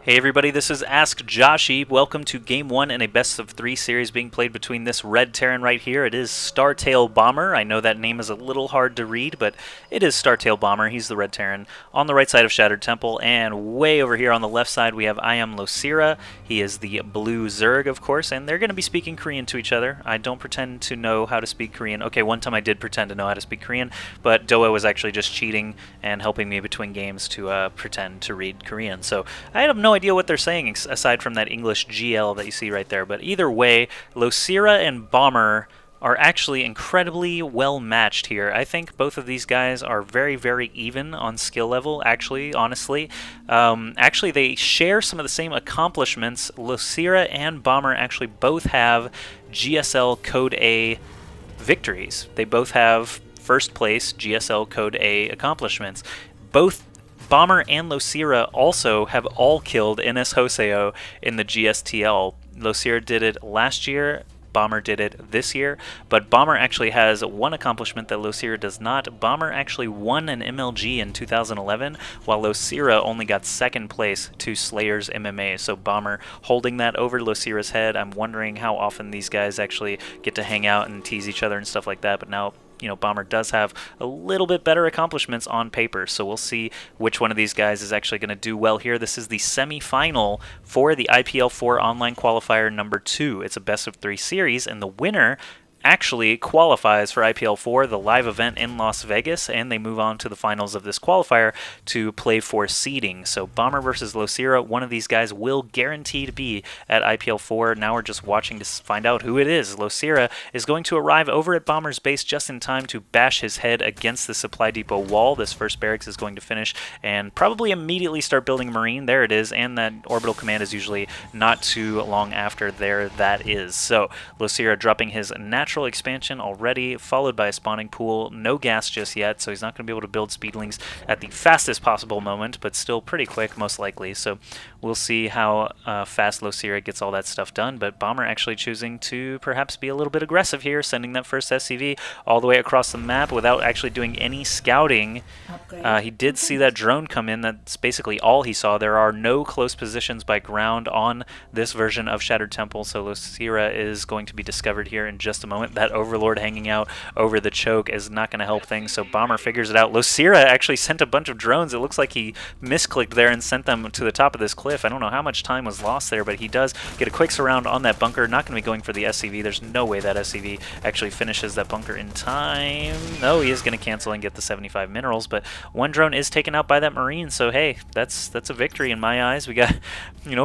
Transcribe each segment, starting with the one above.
Hey everybody, this is Ask Joshy. Welcome to Game 1 in a best-of-3 series being played between this red Terran right here. It is StarTale.Bomber. I know that name is a little hard to read, but it is StarTale.Bomber. He's the red Terran on the right side of Shattered Temple, and way over here on the left side we have IM.LosirA. He is the blue Zerg, of course, and they're going to be speaking Korean to each other. I don't pretend to know how to speak Korean. Okay, one time I did pretend to know how to speak Korean, but Doa was actually just cheating and helping me between games to pretend to read Korean. So I have no idea what they're saying aside from that English GL that you see right there. But either way, LosirA and Bomber are actually incredibly well matched here. I think both of these guys are very, very even on skill level, actually, honestly. Actually, they share some of the same accomplishments. LosirA and Bomber actually both have GSL Code A victories. They both have first place GSL Code A accomplishments. Both Bomber and LosirA also have all killed NS Hoseo in the GSTL. LosirA did it last year, Bomber did it this year, but Bomber actually has one accomplishment that LosirA does not. Bomber actually won an MLG in 2011, while LosirA only got second place to Slayer's MMA. So Bomber holding that over LosirA's head. I'm wondering how often these guys actually get to hang out and tease each other and stuff like that, but now Bomber does have a little bit better accomplishments on paper, so we'll see which one of these guys is actually going to do well here. This is the semi-final for the IPL4 online qualifier number 2. It's a best-of-3 series, and the winner actually qualifies for IPL4, the live event in Las Vegas, and they move on to the finals of this qualifier to play for seeding. So Bomber versus LosirA, one of these guys will guarantee to be at IPL4. Now we're just watching to find out who it is. LosirA is going to arrive over at Bomber's base just in time to bash his head against the supply depot wall. This first barracks is going to finish and probably immediately start building a marine. There it is, and that orbital command is usually not too long after there that is. So LosirA dropping his natural expansion already, followed by a spawning pool. No gas just yet, so he's not going to be able to build speedlings at the fastest possible moment, but still pretty quick, most likely. So we'll see how fast LosirA gets all that stuff done, but Bomber actually choosing to perhaps be a little bit aggressive here, sending that first SCV all the way across the map without actually doing any scouting. He did see that drone come in. That's basically all he saw. There are no close positions by ground on this version of Shattered Temple, so LosirA is going to be discovered here in just a moment. That Overlord hanging out over the choke is not going to help things, so Bomber figures it out. LosirA actually sent a bunch of drones. It looks like he misclicked there and sent them to the top of this cliff. I don't know how much time was lost there, but he does get a quick surround on that bunker. Not going to be going for the SCV. There's no way that SCV actually finishes that bunker in time. No, he is going to cancel and get the 75 minerals, but one drone is taken out by that Marine, so hey, that's a victory in my eyes. We got,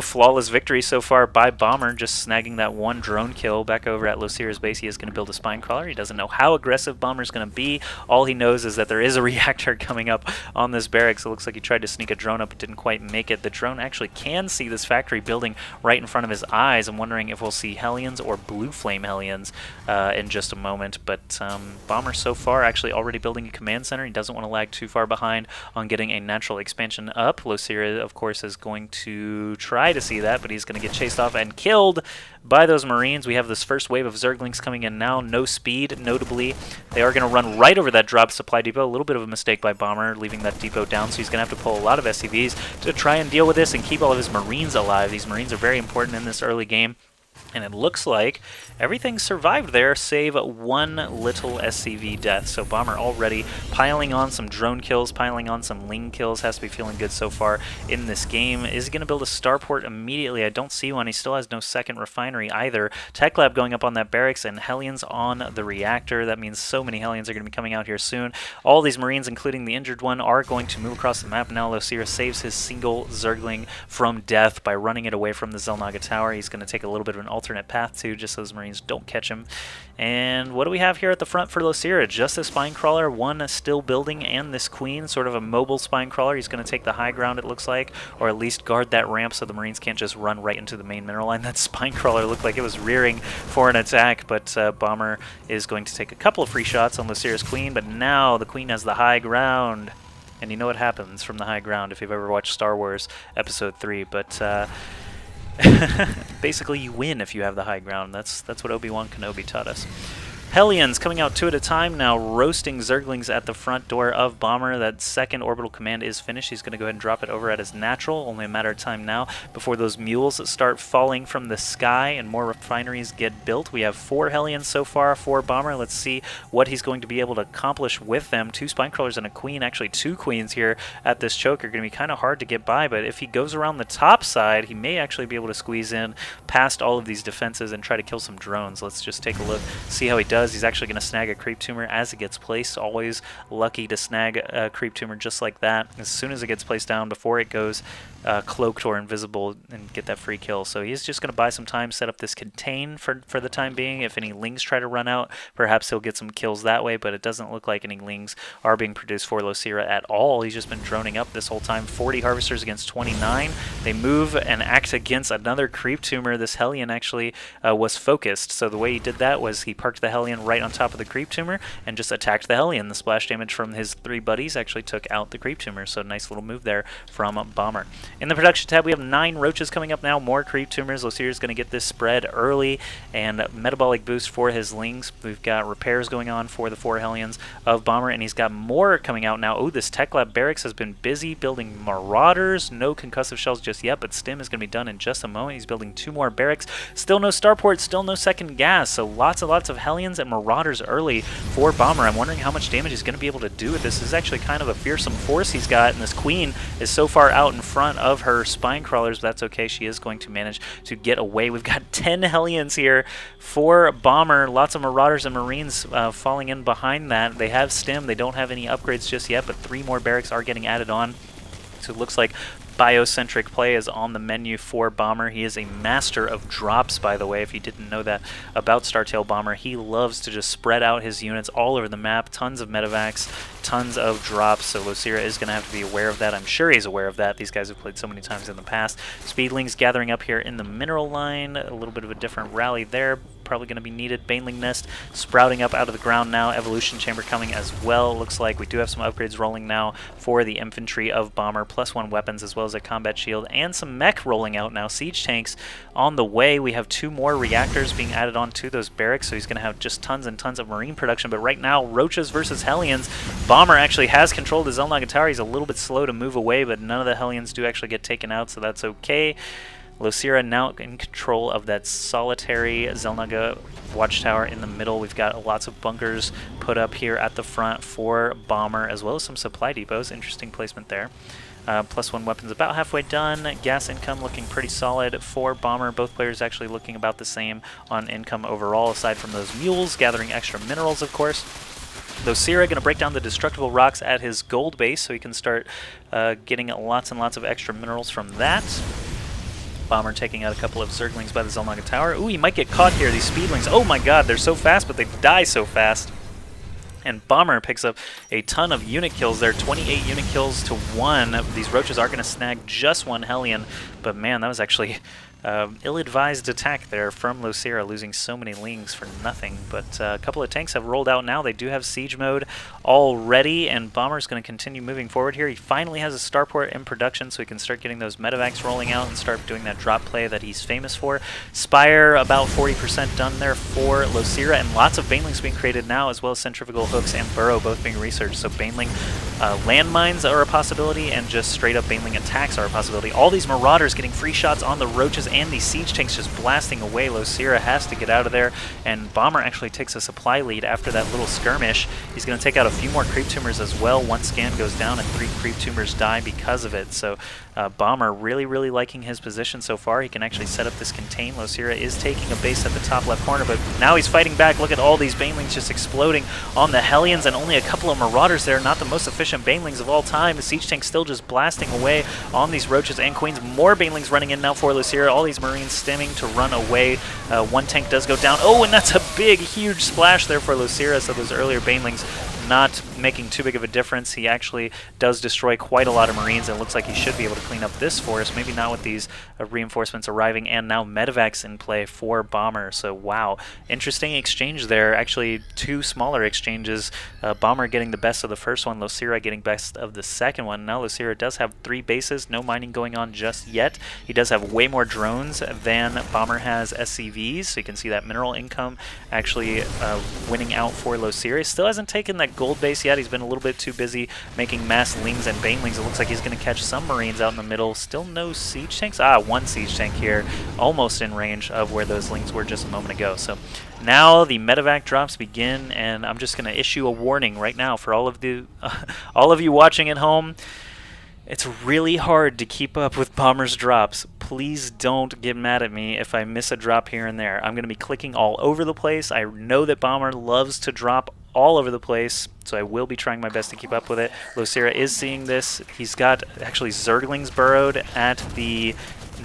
flawless victory so far by Bomber, just snagging that one drone kill back over at LosirA's base. He is going to build a spine crawler. He doesn't know how aggressive Bomber's going to be. All he knows is that there is a reactor coming up on this barracks. It looks like he tried to sneak a drone up, but didn't quite make it. The drone actually can see this factory building right in front of his eyes. I'm wondering if we'll see Hellions or Blue Flame Hellions in just a moment, but Bomber so far actually already building a command center. He doesn't want to lag too far behind on getting a natural expansion up. LosirA, of course, is going to try to see that, but he's going to get chased off and killed by those Marines. We have this first wave of Zerglings coming in now. No speed, notably. They are going to run right over that drop supply depot. A little bit of a mistake by Bomber, leaving that depot down, so he's going to have to pull a lot of SCVs to try and deal with this and keep all of his Marines alive. These Marines are very important in this early game. And it looks like everything survived there, save one little SCV death. So Bomber already piling on some drone kills, piling on some Ling kills. Has to be feeling good so far in this game. Is he going to build a starport immediately? I don't see one. He still has no second refinery either. Tech Lab going up on that barracks and Hellions on the reactor. That means so many Hellions are going to be coming out here soon. All these Marines, including the injured one, are going to move across the map now. LosirA saves his single Zergling from death by running it away from the Xel'Naga Tower. He's going to take a little bit of an alternate path too, just so those Marines don't catch him. And what do we have here at the front for LosirA? Just a spine crawler, one still building, and this queen, sort of a mobile spine crawler. He's going to take the high ground, it looks like, or at least guard that ramp so the Marines can't just run right into the main mineral line. That spine crawler looked like it was rearing for an attack, but Bomber is going to take a couple of free shots on LosirA's queen, but now the queen has the high ground. And you know what happens from the high ground if you've ever watched Star Wars Episode 3, but basically you win if you have the high ground. That's what Obi-Wan Kenobi taught us. Hellions coming out 2 at a time now, roasting Zerglings at the front door of Bomber. That second orbital command is finished. He's going to go ahead and drop it over at his natural. Only a matter of time now before those mules start falling from the sky and more refineries get built. We have 4 Hellions so far for Bomber. Let's see what he's going to be able to accomplish with them. 2 Spinecrawlers and a Queen, actually 2 Queens here at this choke are going to be kind of hard to get by, but if he goes around the top side, he may actually be able to squeeze in past all of these defenses and try to kill some drones. Let's just take a look, see how he does. He's actually going to snag a creep tumor as it gets placed. Always lucky to snag a creep tumor just like that as soon as it gets placed down before it goes cloaked or invisible and get that free kill. So he's just going to buy some time, set up this contain for the time being. If any lings try to run out, perhaps he'll get some kills that way, but it doesn't look like any lings are being produced for LosirA at all. He's just been droning up this whole time. 40 harvesters against 29. They move and act against another creep tumor. This Hellion actually was focused, so the way he did that was he parked the Hellion right on top of the creep tumor and just attacked the Hellion. The splash damage from his 3 buddies actually took out the creep tumor, so nice little move there from Bomber. In the production tab, we have 9 roaches coming up now, more creep tumors. LosirA is going to get this spread early, and metabolic boost for his lings. We've got repairs going on for the 4 Hellions of Bomber, and he's got more coming out now. Oh, this Tech Lab Barracks has been busy building Marauders. No concussive shells just yet, but Stim is going to be done in just a moment. He's building 2 more barracks. Still no starport, still no second gas, so lots and lots of Hellions and Marauders early for Bomber. I'm wondering how much damage he's going to be able to do with this. This is actually kind of a fearsome force he's got, and this Queen is so far out in front of her spine crawlers, but that's okay. She is going to manage to get away. We've got 10 Hellions here for Bomber. Lots of Marauders and Marines falling in behind that. They have Stim. They don't have any upgrades just yet, but 3 more barracks are getting added on. So it looks like biocentric play is on the menu for Bomber. He is a master of drops, by the way, if you didn't know that about StarTail.Bomber. He loves to just spread out his units all over the map. Tons of medevacs, tons of drops, so LosirA is going to have to be aware of that. I'm sure he's aware of that. These guys have played so many times in the past. Speedlings gathering up here in the mineral line. A little bit of a different rally there. Probably going to be needed. Baneling Nest sprouting up out of the ground now. Evolution Chamber coming as well. Looks like we do have some upgrades rolling now for the infantry of Bomber. +1 weapons as well as a combat shield and some mech rolling out now. Siege tanks on the way. We have 2 more reactors being added on to those barracks, so he's going to have just tons and tons of marine production. But right now, Roaches versus Hellions. Bomber actually has control of the Xel'Naga Tower. He's a little bit slow to move away, but none of the Hellions do actually get taken out, so that's okay. LosirA now in control of that solitary Xel'Naga watchtower in the middle. We've got lots of bunkers put up here at the front for Bomber, as well as some supply depots. Interesting placement there. +1 weapons about halfway done. Gas income looking pretty solid for Bomber. Both players actually looking about the same on income overall, aside from those mules, gathering extra minerals, of course. LosirA going to break down the destructible rocks at his gold base, so he can start getting lots and lots of extra minerals from that. Bomber taking out a couple of Zerglings by the Xel'Naga Tower. Ooh, he might get caught here, these Speedlings. Oh my god, they're so fast, but they die so fast. And Bomber picks up a ton of unit kills there, 28 unit kills to 1. These Roaches are going to snag just 1 Hellion, but man, that was actually ill-advised attack there from LosirA, losing so many lings for nothing. But a couple of tanks have rolled out now. They do have siege mode already, and Bomber's going to continue moving forward here. He finally has a starport in production, so he can start getting those medevacs rolling out and start doing that drop play that he's famous for. Spire about 40% done there for LosirA, and lots of banelings being created now, as well as centrifugal hooks and burrow both being researched. So baneling landmines are a possibility, and just straight up baneling attacks are a possibility. All these Marauders getting free shots on the Roaches and these siege tanks just blasting away. LosirA has to get out of there, and Bomber actually takes a supply lead after that little skirmish. He's going to take out a few more creep tumors as well. 1 scan goes down and 3 creep tumors die because of it. So Bomber really liking his position so far. He can actually set up this contain. LosirA is taking a base at the top left corner, but now he's fighting back. Look at all these banelings just exploding on the Hellions, and only a couple of Marauders there. Not the most efficient banelings of all time. The siege tank still just blasting away on these Roaches and Queens. More banelings running in now for LosirA. All these Marines stemming to run away. 1 tank does go down. Oh, and that's a big, huge splash there for LosirA, so those earlier banelings not making too big of a difference. He actually does destroy quite a lot of Marines, and it looks like he should be able to clean up this force, maybe not with these reinforcements arriving, and now medevacs in play for Bomber. So wow, interesting exchange there. Actually, two smaller exchanges. Bomber getting the best of the first one, LosirA getting best of the second one. Now LosirA does have 3 bases, no mining going on just yet. He does have way more drones than Bomber has SCVs, so you can see that mineral income actually winning out for LosirA. Still hasn't taken that gold base yet. He's been a little bit too busy making mass lings and banelings. It looks like he's going to catch some Marines out in the middle. Still no siege tanks. One siege tank here, almost in range of where those lings were just a moment ago. So now the medevac drops begin, and I'm just going to issue a warning right now for all of you watching at home. It's really hard to keep up with Bomber's drops. Please don't get mad at me if I miss a drop here and there. I'm going to be clicking all over the place. I know that Bomber loves to drop all over the place, so I will be trying my best to keep up with it. LosirA is seeing this. He's got actually Zerglings burrowed at the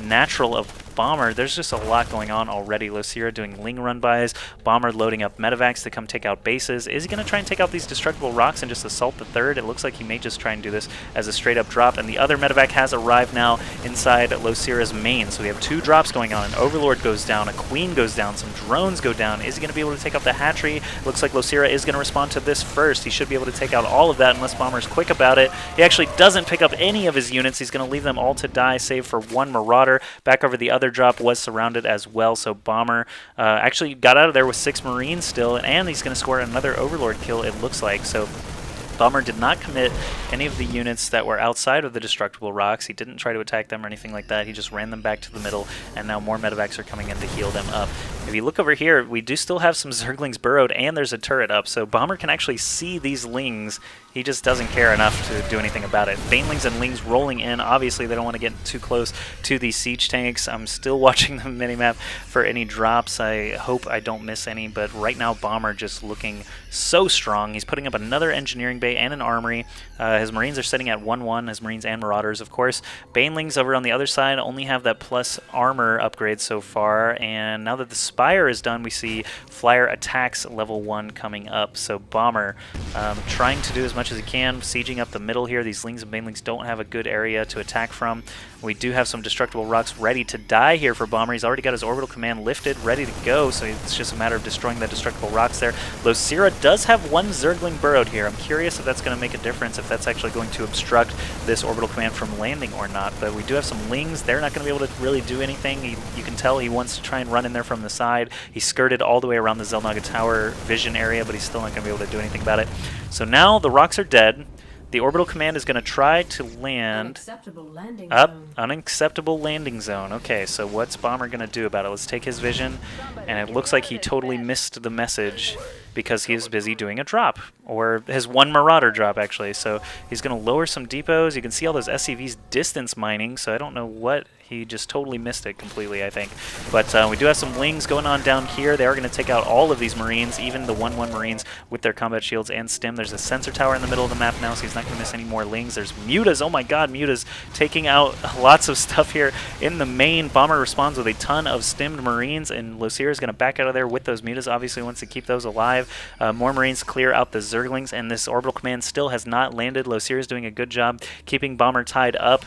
natural of Bomber. There's just a lot going on already. LosirA doing ling run-bys, Bomber loading up medevacs to come take out bases. Is he going to try and take out these destructible rocks and just assault the third? It looks like he may just try and do this as a straight-up drop, and the other medevac has arrived now inside LosirA's main. So we have 2 drops going on. An Overlord goes down, a Queen goes down, some drones go down. Is he going to be able to take out the hatchery? Looks like LosirA is going to respond to this first. He should be able to take out all of that unless Bomber's quick about it. He actually doesn't pick up any of his units. He's going to leave them all to die, save for 1 Marauder. Back over the other drop was surrounded as well, so Bomber actually got out of there with 6 Marines still, and he's going to score another Overlord kill, it looks like. So Bomber did not commit any of the units that were outside of the destructible rocks. He didn't try to attack them or anything like that. He just ran them back to the middle, and now more medevacs are coming in to heal them up. If you look over here, we do still have some Zerglings burrowed, and there's a turret up, so Bomber can actually see these lings. He just doesn't care enough to do anything about it. Banelings and lings rolling in. Obviously, they don't want to get too close to these siege tanks. I'm still watching the minimap for any drops. I hope I don't miss any, but right now, Bomber just looking so strong. He's putting up another engineering bay and an armory. His Marines are sitting at 1-1, his Marines and Marauders, of course. Banelings over on the other side only have that plus armor upgrade so far, and now that the Spire is done, we see Flyer attacks level 1 coming up. So Bomber trying to do as much as he can, sieging up the middle here. These lings and banelings don't have a good area to attack from. We do have some destructible rocks ready to die here for Bomber. He's already got his orbital command lifted, ready to go, so it's just a matter of destroying the destructible rocks there. LosirA does have 1 Zergling burrowed here. I'm curious if that's going to make a difference, if that's actually going to obstruct this orbital command from landing or not, but we do have some lings. They're not going to be able to really do anything. You can tell he wants to try and run in there from the side. He skirted all the way around the Xel'Naga Tower vision area, but he's still not going to be able to do anything about it. So now the rocks are dead. The orbital command is going to try to land unacceptable landing zone. Okay, so what's Bomber going to do about it? Let's take his vision, and it looks like he totally missed the message because he is busy doing a drop, or his 1 Marauder drop, actually. So he's going to lower some depots. You can see all those SCVs distance mining, so I don't know what. He just totally missed it completely, I think. But we do have some lings going on down here. They are going to take out all of these Marines, even the 1-1 Marines with their combat shields and stim. There's a sensor tower in the middle of the map now, so he's not going to miss any more lings. There's mutas. Oh my god, mutas taking out lots of stuff here in the main. Bomber responds with a ton of stimmed Marines, and LosirA is going to back out of there with those mutas. Obviously wants to keep those alive. More Marines clear out the Zerglings, and this orbital command still has not landed. LosirA is doing a good job keeping Bomber tied up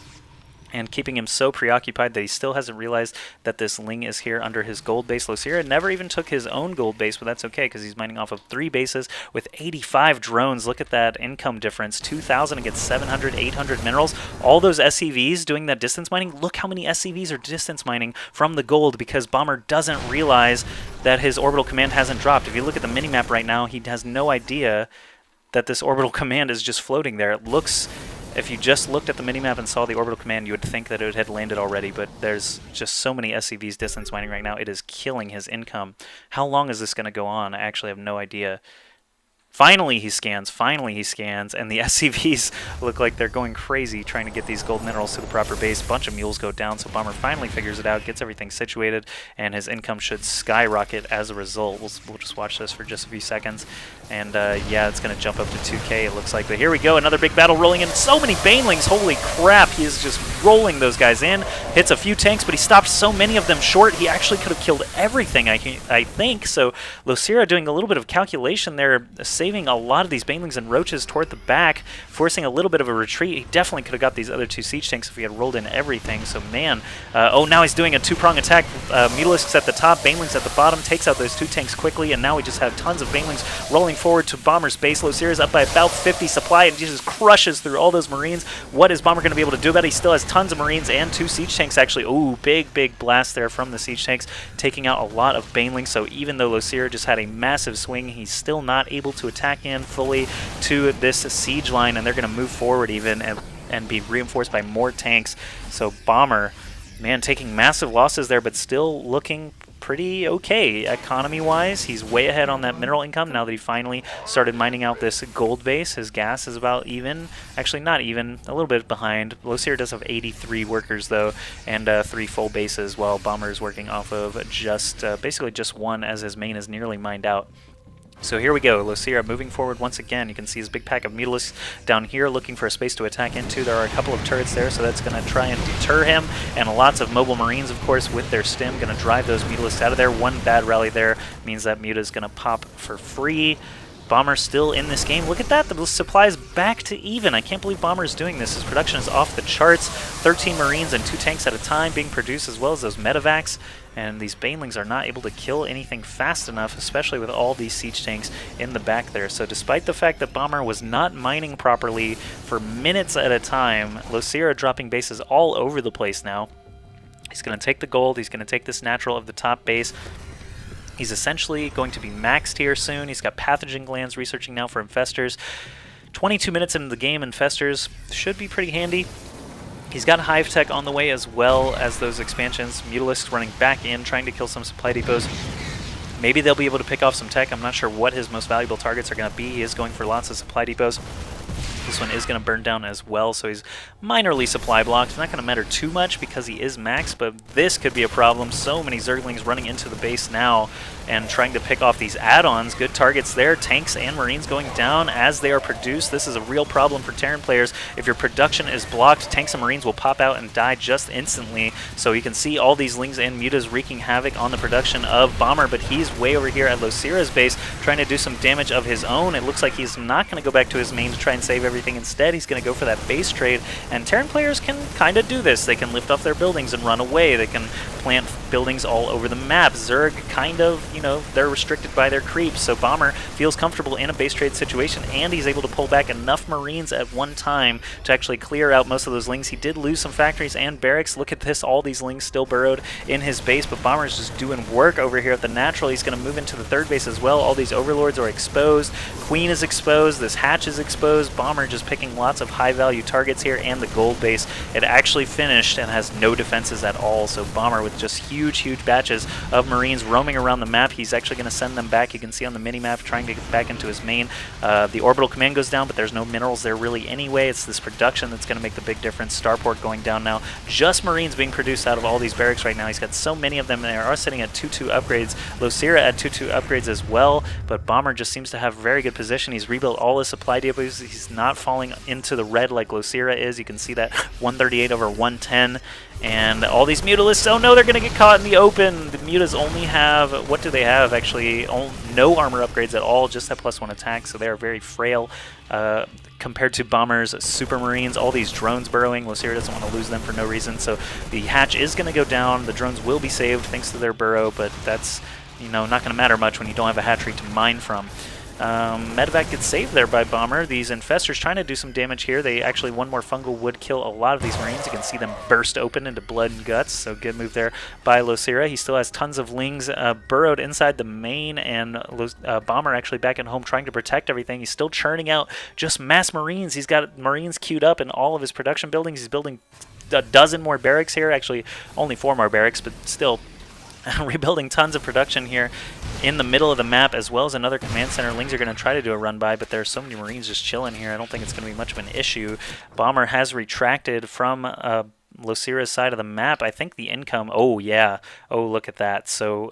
and keeping him so preoccupied that he still hasn't realized that this ling is here under his gold base. LosirA never even took his own gold base, but that's okay because he's mining off of 3 bases with 85 drones. Look at that income difference, 2,000 against 700, 800 minerals. All those SCVs doing that distance mining, look how many SCVs are distance mining from the gold because Bomber doesn't realize that his orbital command hasn't dropped. If you look at the minimap right now, he has no idea that this orbital command is just floating there. It looks... If you just looked at the minimap and saw the orbital command, you would think that it had landed already, but there's just so many SCVs distance mining right now, it is killing his income. How long is this going to go on? I actually have no idea. Finally he scans, and the SCVs look like they're going crazy trying to get these gold minerals to the proper base. A bunch of mules go down, so Bomber finally figures it out, gets everything situated, and his income should skyrocket as a result. We'll just watch this for just a few seconds, and yeah, it's going to jump up to 2K, it looks like. But here we go, another big battle rolling in. So many Banelings, holy crap, he is just rolling those guys in. Hits a few tanks, but he stopped so many of them short, he actually could have killed everything, I think. So LosirA doing a little bit of calculation there, saving a lot of these banelings and roaches toward the back, forcing a little bit of a retreat. He definitely could have got these other 2 siege tanks if he had rolled in everything. So man, oh, now he's doing a 2-prong attack. Mutalisks at the top, banelings at the bottom, takes out those 2 tanks quickly, and now we just have tons of banelings rolling forward to Bomber's base. LosirA's up by about 50 supply, and he just crushes through all those Marines. What is Bomber going to be able to do about it? He still has tons of Marines and 2 siege tanks, actually. Ooh, big blast there from the siege tanks, taking out a lot of banelings. So even though LosirA just had a massive swing, he's still not able to attack in fully to this siege line, and they're going to move forward even and be reinforced by more tanks. So Bomber, man, taking massive losses there, but still looking pretty okay economy-wise. He's way ahead on that mineral income now that he finally started mining out this gold base. His gas is about even. Actually, not even. A little bit behind. LosirA does have 83 workers, though, and 3 full bases, while Bomber is working off of just basically just 1, as his main is nearly mined out. So here we go, LosirA moving forward once again. You can see his big pack of Mutalisks down here looking for a space to attack into. There are a couple of turrets there, so that's going to try and deter him. And lots of mobile Marines, of course, with their stim, going to drive those Mutalisks out of there. One bad rally there means that Muta is going to pop for free. Bomber still in this game. Look at that, the supply is back to even. I can't believe Bomber is doing this. His production is off the charts. 13 Marines and 2 tanks at a time being produced, as well as those medevacs. And these banelings are not able to kill anything fast enough, especially with all these siege tanks in the back there. So despite the fact that Bomber was not mining properly for minutes at a time, LosirA dropping bases all over the place now. He's going to take the gold. He's going to take this natural of the top base. He's essentially going to be maxed here soon. He's got pathogen glands researching now for infestors. 22 minutes into the game, infestors should be pretty handy. He's got Hive Tech on the way, as well as those expansions. Mutalisks running back in, trying to kill some supply depots. Maybe they'll be able to pick off some tech. I'm not sure what his most valuable targets are going to be. He is going for lots of supply depots. This one is going to burn down as well, so he's minorly supply blocked. It's not going to matter too much because he is max, but this could be a problem. So many Zerglings running into the base now and trying to pick off these add-ons. Good targets there. Tanks and Marines going down as they are produced. This is a real problem for Terran players. If your production is blocked, tanks and Marines will pop out and die just instantly. So you can see all these Lings and Mutas wreaking havoc on the production of Bomber, but he's way over here at LosirA's base trying to do some damage of his own. It looks like he's not going to go back to his main to try and save everything. Instead, he's going to go for that base trade, and Terran players can kind of do this. They can lift off their buildings and run away. They can plant buildings all over the map. Zerg kind of, you know, they're restricted by their creeps, so Bomber feels comfortable in a base trade situation, and he's able to pull back enough Marines at one time to actually clear out most of those Lings. He did lose some factories and barracks. Look at this, all these Lings still burrowed in his base, but Bomber's just doing work over here at the natural. He's going to move into the third base as well. All these Overlords are exposed. Queen is exposed. This hatch is exposed. Bomber just picking lots of high-value targets here, and the gold base, it actually finished and has no defenses at all. So Bomber with just huge batches of Marines roaming around the map. He's actually going to send them back. You can see on the mini-map trying to get back into his main. The orbital command goes down, but there's no minerals there really anyway. It's this production that's going to make the big difference. Starport going down now. Just Marines being produced out of all these barracks right now. He's got so many of them. They are sitting at 2-2 upgrades. LosirA at 2-2 upgrades as well, but Bomber just seems to have very good position. He's rebuilt all his supply depots. He's not falling into the red like LosirA is. You can see that 138 over 110. And all these Mutalisks, oh no, they're going to get caught in the open. The Mutas only have, what do they have actually? No armor upgrades at all, just that +1 attack, so they are very frail compared to Bomber's Super Marines. All these drones burrowing, LosirA doesn't want to lose them for no reason, so the hatch is going to go down. The drones will be saved thanks to their burrow, but that's, you know, not going to matter much when you don't have a hatchery to mine from. Medevac gets saved there by Bomber. These infestors trying to do some damage here. They actually, one more fungal would kill a lot of these Marines. You can see them burst open into blood and guts, so good move there by LosirA. He still has tons of Lings burrowed inside the main, and Bomber actually back at home trying to protect everything. He's still churning out just mass Marines. He's got Marines queued up in all of his production buildings. He's building a dozen more barracks here. Actually, only 4 more barracks, but still rebuilding tons of production here in the middle of the map, as well as another command center. Lings are going to try to do a run by, but there's so many Marines just chilling here. I don't think it's going to be much of an issue. Bomber has retracted from LosirA's side of the map, I think the income, oh yeah, oh look at that. So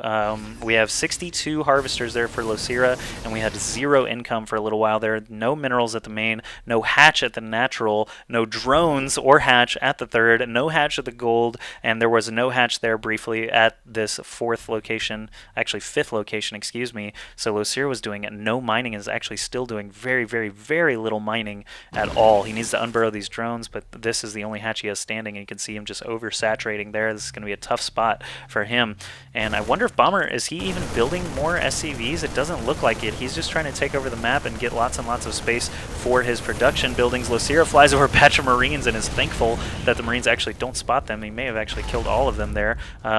we have 62 harvesters there for LosirA, and we had 0 income for a little while there. No minerals at the main, no hatch at the natural, no drones or hatch at the third, no hatch at the gold, and there was no hatch there briefly at this 4th location, actually 5th location, excuse me. So LosirA was doing no mining, is actually still doing very, very, very little mining at all. He needs to unburrow these drones, but this is the only hatch he has standing, and you can see him just oversaturating there. This is going to be a tough spot for him. And I wonder if Bomber, is he even building more SCVs? It doesn't look like it. He's just trying to take over the map and get lots and lots of space for his production buildings. LosirA flies over a patch of Marines and is thankful that the Marines actually don't spot them. He may have actually killed all of them there.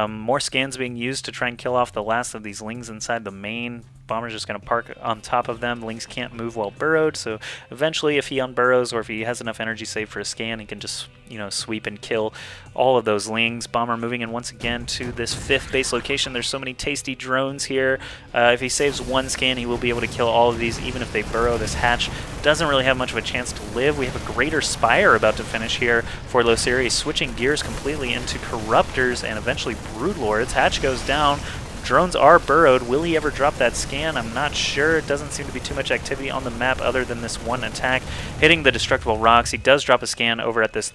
More scans being used to try and kill off the last of these lings inside the main. Bomber's just going to park on top of them. Lings can't move while burrowed, so eventually if he unburrows or if he has enough energy saved for a scan, he can just, you know, sweep and kill all of those lings. Bomber moving in once again to this 5th base location. There's so many tasty drones here. If he saves one scan, he will be able to kill all of these, even if they burrow. This hatch doesn't really have much of a chance to live. We have a Greater Spire about to finish here for LosirA. He's switching gears completely into Corruptors and eventually Broodlords. Hatch goes down. Drones are burrowed. Will he ever drop that scan? I'm not sure. It doesn't seem to be too much activity on the map other than this one attack hitting the destructible rocks. He does drop a scan over at this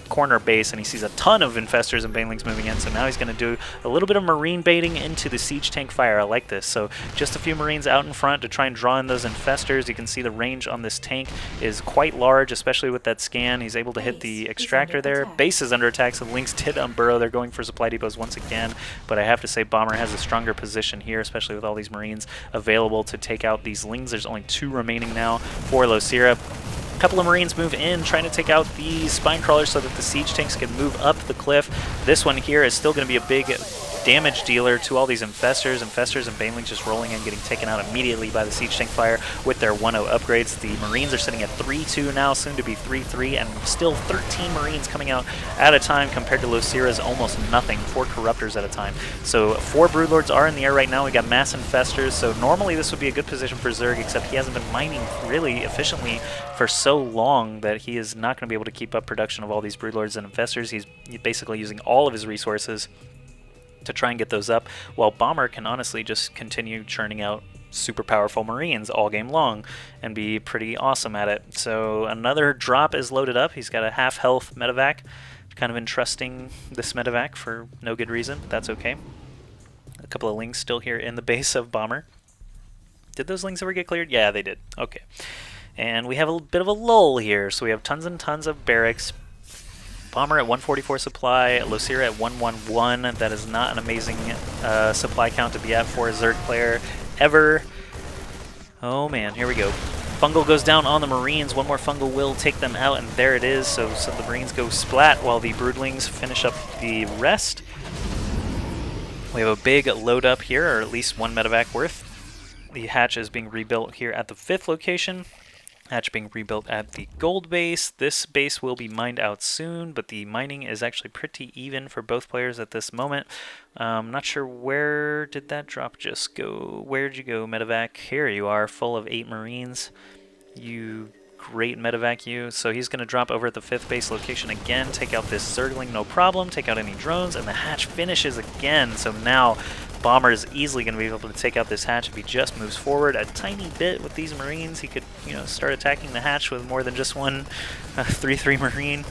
corner base, and he sees a ton of infestors and banelings moving in, so now he's going to do a little bit of marine baiting into the siege tank fire. I like this. So just a few marines out in front to try and draw in those infestors. You can see the range on this tank is quite large, especially with that scan. He's able to hit the extractor there. Base is under attack, so the Lynx did unburrow. They're going for supply depots once again, but I have to say Bomber has a stronger position here, especially with all these marines available to take out these lings. There's only 2 remaining now for LosirA. A couple of marines move in, trying to take out the spine crawlers so that the siege tanks can move up the cliff. This one here is still going to be a big damage dealer to all these infestors. Infestors and banelings just rolling in, getting taken out immediately by the siege tank fire with their 1-0 upgrades. The marines are sitting at 3-2 now, soon to be 3-3, and still 13 marines coming out at a time compared to LosirA's almost nothing, 4 corruptors at a time. So 4 broodlords are in the air right now. We got mass infestors, so normally this would be a good position for Zerg, except he hasn't been mining really efficiently for so long that he is not going to be able to keep up production of all these broodlords and infestors. He's basically using all of his resources to try and get those up, while Bomber can honestly just continue churning out super powerful marines all game long and be pretty awesome at it. So another drop is loaded up. He's got a half health medevac. Kind of interesting, this medevac, for no good reason, but that's okay. A couple of lings still here in the base of Bomber. Did those lings ever get cleared? Yeah, they did. Okay. And we have a bit of a lull here, so we have tons and tons of barracks. Bomber at 144 supply, LosirA at 111. That is not an amazing supply count to be at for a Zerg player ever. Oh man, here we go. Fungal goes down on the Marines. One more Fungal will take them out, and there it is. So the Marines go splat while the Broodlings finish up the rest. We have a big load up here, or at least 1 medevac worth. The hatch is being rebuilt here at the 5th location. Hatch being rebuilt at the gold base. This base will be mined out soon, but the mining is actually pretty even for both players at this moment. I'm not sure, where did that drop just go? Where'd you go, medevac? Here you are, full of 8 marines. You great medevac you. So he's going to drop over at the 5th base location again, take out this Zergling, no problem, take out any drones, and the hatch finishes again. So now Bomber is easily going to be able to take out this hatch if he just moves forward a tiny bit with these marines. He could, you know, start attacking the hatch with more than just one 3-3 marine.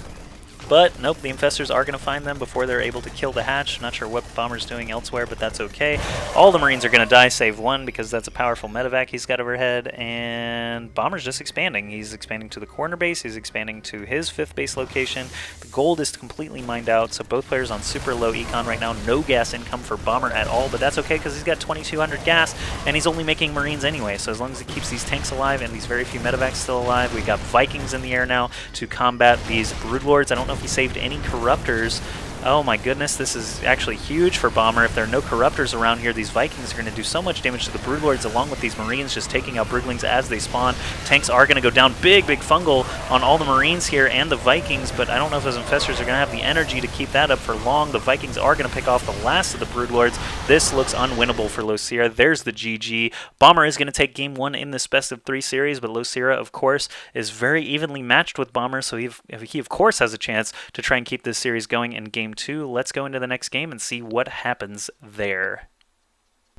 But nope, the infestors are going to find them before they're able to kill the hatch. Not sure what Bomber's doing elsewhere, but that's okay. All the marines are going to die save one, because that's a powerful medevac he's got overhead. And Bomber's just expanding. He's expanding to the corner base. He's expanding to his 5th base location. The gold is completely mined out, so both players on super low econ right now. No gas income for Bomber at all, but that's okay because he's got 2200 gas, and he's only making marines anyway. So as long as he keeps these tanks alive and these very few medevacs still alive, we got Vikings in the air now to combat these broodlords. I don't know if he saved any corruptors Oh my goodness, this is actually huge for Bomber. If there are no Corruptors around here, these Vikings are going to do so much damage to the Broodlords along with these Marines just taking out Broodlings as they spawn. Tanks are going to go down. Big fungal on all the Marines here and the Vikings, but I don't know if those Infestors are going to have the energy to keep that up for long. The Vikings are going to pick off the last of the Broodlords. This looks unwinnable for LosirA. There's the GG. Bomber is going to take Game 1 in this best-of-3 series, but LosirA, of course, is very evenly matched with Bomber, so he of course has a chance to try and keep this series going in Game 2. Let's go into the next game and see what happens there.